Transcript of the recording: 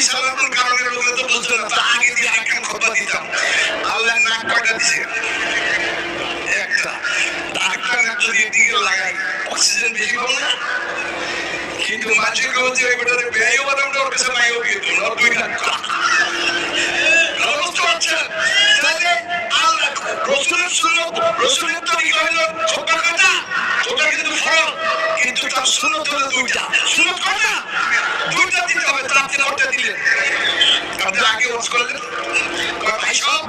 সালাতুল কারণের লোকে তো বুঝতো না, তা আগে দিয়ে আরেকখান খুতবা দিতাম। আল্লাহ নাক কয়টা দিছে? একটা। একটা নাক যদি এদিকে লাগাই অক্সিজেন বেশি পাবো না? কিন্তু মানুষের বলছে এবারে ব্যয়ও বাদামটা ওর কাছে মাইও গিয়ে তোমরা দুই নাক। তাহলে আল্লাহ রসুলের সুন্নত, রসুলের তরিকা হলো ছোট কথা, ওটা কিন্তু ফরজ, কিন্তু তার সুন্নত হলো দুইটা। সুন্নত কয়টা? দুইটা দিতে হবে, তার থেকে একটা দিলেন। আপনি আগে ওয়াজ করলেন ভাই সব